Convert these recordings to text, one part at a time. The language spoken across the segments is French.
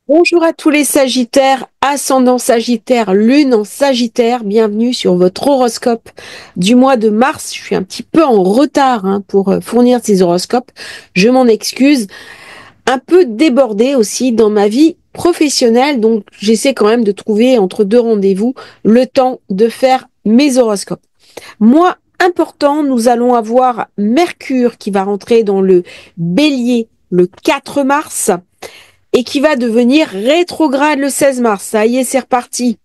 Bonjour à tous les Sagittaires, ascendant Sagittaire, Lune en Sagittaire, bienvenue sur votre horoscope du mois de mars. Je suis un petit peu en retard pour fournir ces horoscopes, je m'en excuse. Un peu débordée aussi dans ma vie professionnelle, donc j'essaie quand même de trouver entre deux rendez-vous le temps de faire mes horoscopes. Mois important, nous allons avoir Mercure qui va rentrer dans le Bélier le 4 mars et qui va devenir rétrograde le 16 mars. Ça y est, c'est reparti.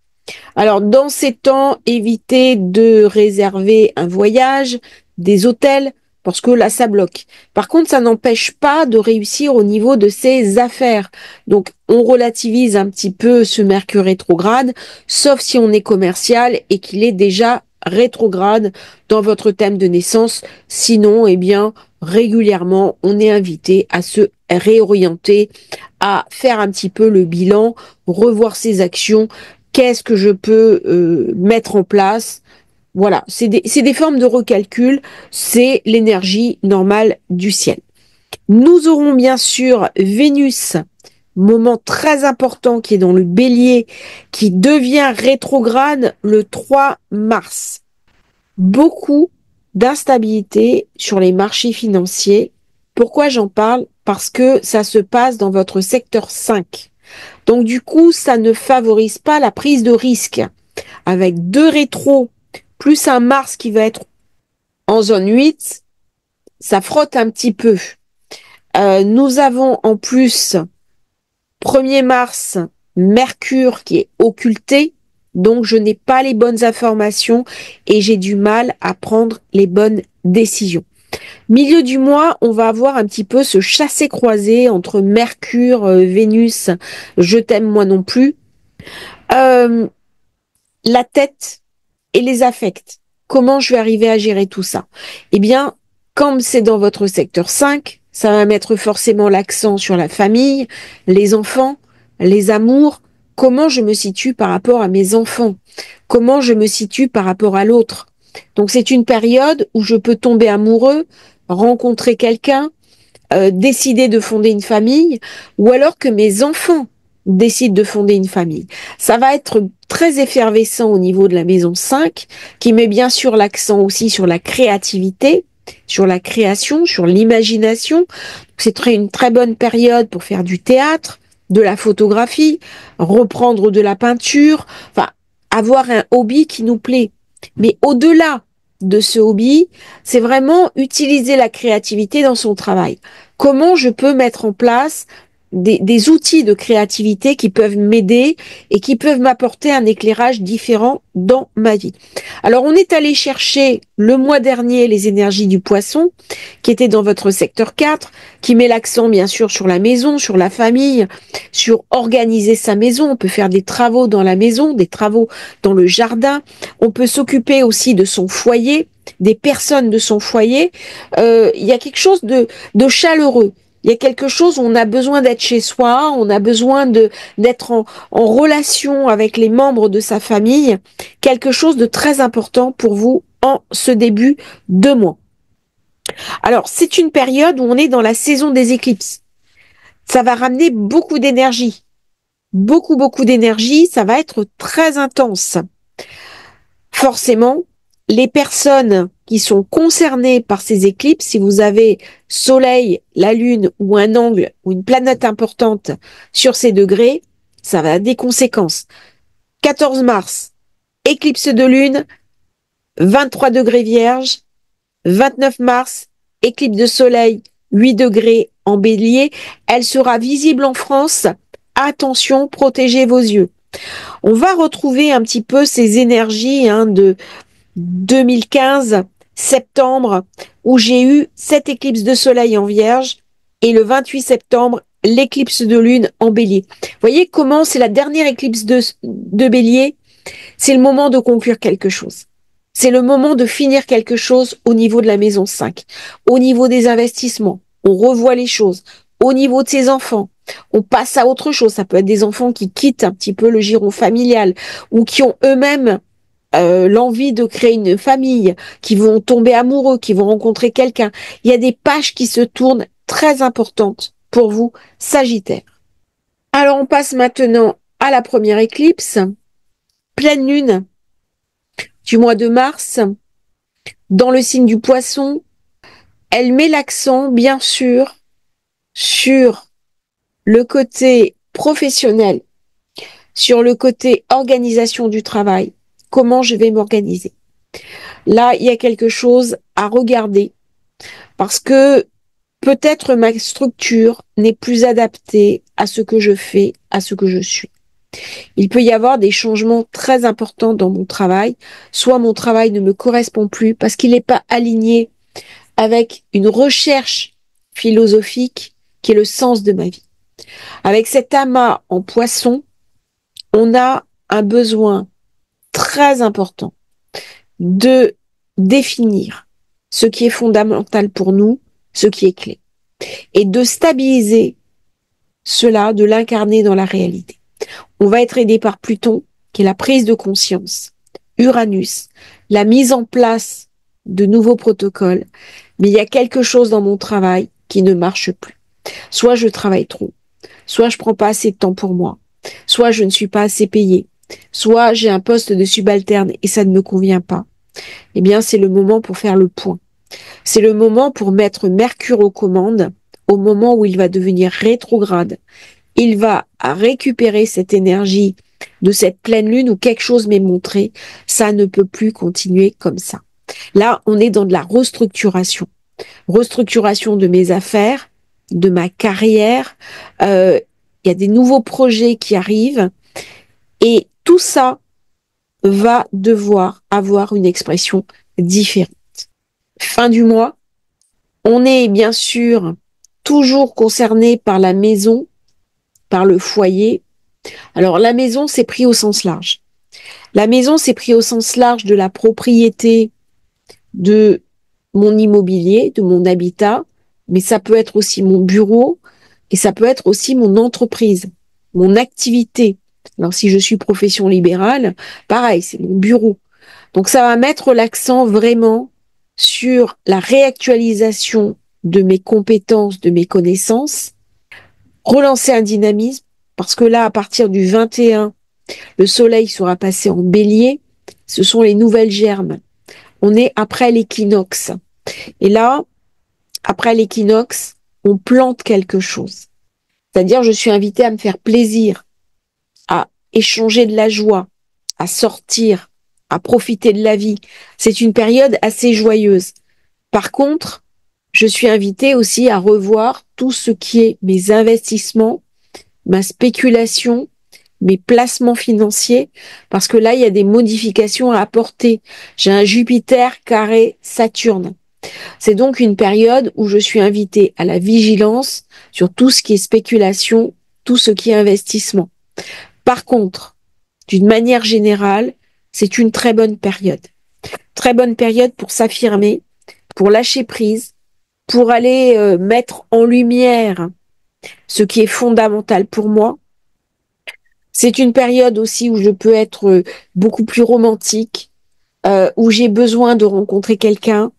Alors, dans ces temps, évitez de réserver un voyage, des hôtels, parce que là, ça bloque. Par contre, ça n'empêche pas de réussir au niveau de ses affaires. Donc, on relativise un petit peu ce Mercure rétrograde, sauf si on est commercial et qu'il est déjà rétrograde dans votre thème de naissance. Sinon, eh bien, régulièrement, on est invité à se réorienter, à faire un petit peu le bilan, revoir ses actions. Qu'est-ce que je peux mettre en place? Voilà, c'est des formes de recalcul, c'est l'énergie normale du ciel. Nous aurons bien sûr Vénus, moment très important qui est dans le Bélier, qui devient rétrograde le 3 mars. Beaucoup d'instabilité sur les marchés financiers. Pourquoi j'en parle? Parce que ça se passe dans votre secteur 5. Donc du coup, ça ne favorise pas la prise de risque. Avec deux rétros, plus un Mars qui va être en zone 8, ça frotte un petit peu. Nous avons en plus 1er mars, Mercure qui est occulté, donc je n'ai pas les bonnes informations et j'ai du mal à prendre les bonnes décisions. Milieu du mois, on va avoir un petit peu ce chassé-croisé entre Mercure, Vénus, je t'aime moi non plus. Euh, la tête et les affects. Comment je vais arriver à gérer tout ça? Eh bien, comme c'est dans votre secteur 5, ça va mettre forcément l'accent sur la famille, les enfants, les amours. Comment je me situe par rapport à mes enfants? Comment je me situe par rapport à l'autre? Donc c'est une période où je peux tomber amoureux, rencontrer quelqu'un, décider de fonder une famille, ou alors que mes enfants décident de fonder une famille. Ça va être très effervescent au niveau de la maison 5, qui met bien sûr l'accent aussi sur la créativité, sur la création, sur l'imagination. C'est une très bonne période pour faire du théâtre, de la photographie, reprendre de la peinture, enfin, avoir un hobby qui nous plaît. Mais au-delà de ce hobby, c'est vraiment utiliser la créativité dans son travail. Comment je peux mettre en place des outils de créativité qui peuvent m'aider et qui peuvent m'apporter un éclairage différent dans ma vie. Alors, on est allé chercher le mois dernier les énergies du poisson, qui étaient dans votre secteur 4, qui met l'accent bien sûr sur la maison, sur la famille, sur organiser sa maison. On peut faire des travaux dans la maison, des travaux dans le jardin. On peut s'occuper aussi de son foyer, des personnes de son foyer. Il y a quelque chose de chaleureux. Il y a quelque chose où on a besoin d'être chez soi, on a besoin d'être en relation avec les membres de sa famille. Quelque chose de très important pour vous en ce début de mois. Alors, c'est une période où on est dans la saison des éclipses. Ça va ramener beaucoup d'énergie. Beaucoup, beaucoup d'énergie. Ça va être très intense. Forcément, les personnes qui sont concernées par ces éclipses, si vous avez Soleil, la Lune ou un angle ou une planète importante sur ces degrés, ça va avoir des conséquences. 14 mars, éclipse de Lune, 23 degrés Vierge, 29 mars, éclipse de Soleil, 8 degrés en Bélier. Elle sera visible en France. Attention, protégez vos yeux. On va retrouver un petit peu ces énergies de 2015, septembre, où j'ai eu cette éclipse de soleil en Vierge et le 28 septembre, l'éclipse de lune en Bélier. Vous voyez comment c'est la dernière éclipse de Bélier? C'est le moment de conclure quelque chose. C'est le moment de finir quelque chose au niveau de la maison 5, au niveau des investissements. On revoit les choses. Au niveau de ses enfants, on passe à autre chose. Ça peut être des enfants qui quittent un petit peu le giron familial ou qui ont eux-mêmes l'envie de créer une famille, qui vont tomber amoureux, qui vont rencontrer quelqu'un. Il y a des pages qui se tournent très importantes pour vous, Sagittaire. Alors on passe maintenant à la première éclipse, pleine lune du mois de mars, dans le signe du Poisson. Elle met l'accent, bien sûr, sur le côté professionnel, sur le côté organisation du travail, comment je vais m'organiser. Là, il y a quelque chose à regarder parce que peut-être ma structure n'est plus adaptée à ce que je fais, à ce que je suis. Il peut y avoir des changements très importants dans mon travail. Soit mon travail ne me correspond plus parce qu'il n'est pas aligné avec une recherche philosophique qui est le sens de ma vie. Avec cet amas en Poisson, on a un besoin très important de définir ce qui est fondamental pour nous, ce qui est clé, et de stabiliser cela, de l'incarner dans la réalité. On va être aidé par Pluton, qui est la prise de conscience, Uranus, la mise en place de nouveaux protocoles, mais il y a quelque chose dans mon travail qui ne marche plus. Soit je travaille trop, soit je prends pas assez de temps pour moi, soit je ne suis pas assez payé, soit j'ai un poste de subalterne et ça ne me convient pas. Eh bien, c'est le moment pour faire le point. C'est le moment pour mettre Mercure aux commandes au moment où il va devenir rétrograde. Il va récupérer cette énergie de cette pleine lune où quelque chose m'est montré. Ça ne peut plus continuer comme ça. Là, on est dans de la restructuration. Restructuration de mes affaires, de ma carrière. Il y a des nouveaux projets qui arrivent et tout ça va devoir avoir une expression différente. Fin du mois, on est bien sûr toujours concerné par la maison, par le foyer. Alors la maison, c'est pris au sens large. La maison, c'est pris au sens large de la propriété de mon immobilier, de mon habitat, mais ça peut être aussi mon bureau et ça peut être aussi mon entreprise, mon activité. Alors si je suis profession libérale, pareil, c'est mon bureau. Donc ça va mettre l'accent vraiment sur la réactualisation de mes compétences, de mes connaissances, relancer un dynamisme, parce que là, à partir du 21, le soleil sera passé en bélier, ce sont les nouvelles germes. On est après l'équinoxe. Et là, après l'équinoxe, on plante quelque chose. C'est-à-dire, je suis invitée à me faire plaisir, à échanger de la joie, à sortir, à profiter de la vie. C'est une période assez joyeuse. Par contre, je suis invitée aussi à revoir tout ce qui est mes investissements, ma spéculation, mes placements financiers, parce que là, il y a des modifications à apporter. J'ai un Jupiter carré Saturne. C'est donc une période où je suis invitée à la vigilance sur tout ce qui est spéculation, tout ce qui est investissement. Par contre, d'une manière générale, c'est une très bonne période. Très bonne période pour s'affirmer, pour lâcher prise, pour aller mettre en lumière ce qui est fondamental pour moi. C'est une période aussi où je peux être beaucoup plus romantique, où j'ai besoin de rencontrer quelqu'un,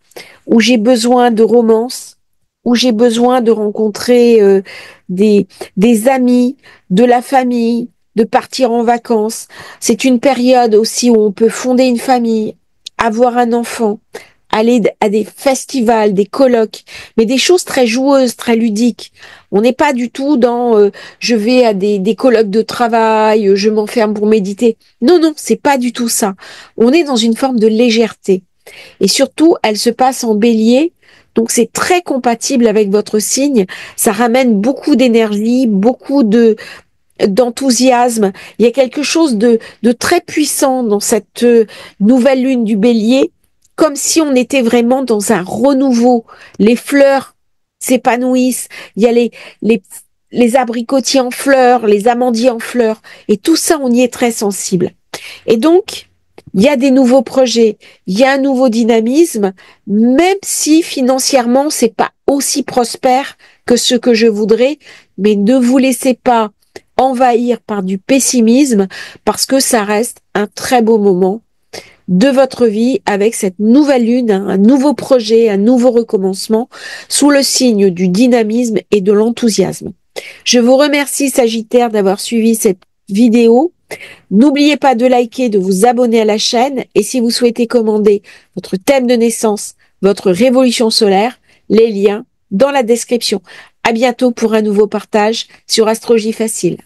où j'ai besoin de romance, où j'ai besoin de rencontrer des amis, de la famille, de partir en vacances. C'est une période aussi où on peut fonder une famille, avoir un enfant, aller à des festivals, des colloques, mais des choses très joueuses, très ludiques. On n'est pas du tout dans je vais à des colloques de travail, je m'enferme pour méditer. Non, non, c'est pas du tout ça. On est dans une forme de légèreté. Et surtout, elle se passe en bélier, donc c'est très compatible avec votre signe. Ça ramène beaucoup d'énergie, beaucoup d'enthousiasme. Il y a quelque chose de très puissant dans cette nouvelle lune du bélier, comme si on était vraiment dans un renouveau. Les fleurs s'épanouissent, il y a les abricotiers en fleurs, les amandiers en fleurs, et tout ça, on y est très sensible. Et donc, il y a des nouveaux projets, il y a un nouveau dynamisme, même si financièrement, c'est pas aussi prospère que ce que je voudrais, mais ne vous laissez pas envahir par du pessimisme parce que ça reste un très beau moment de votre vie avec cette nouvelle lune, un nouveau projet, un nouveau recommencement sous le signe du dynamisme et de l'enthousiasme. Je vous remercie, Sagittaire, d'avoir suivi cette vidéo. N'oubliez pas de liker, de vous abonner à la chaîne. Et si vous souhaitez commander votre thème de naissance, votre révolution solaire, les liens dans la description. À bientôt pour un nouveau partage sur Astrologie Facile.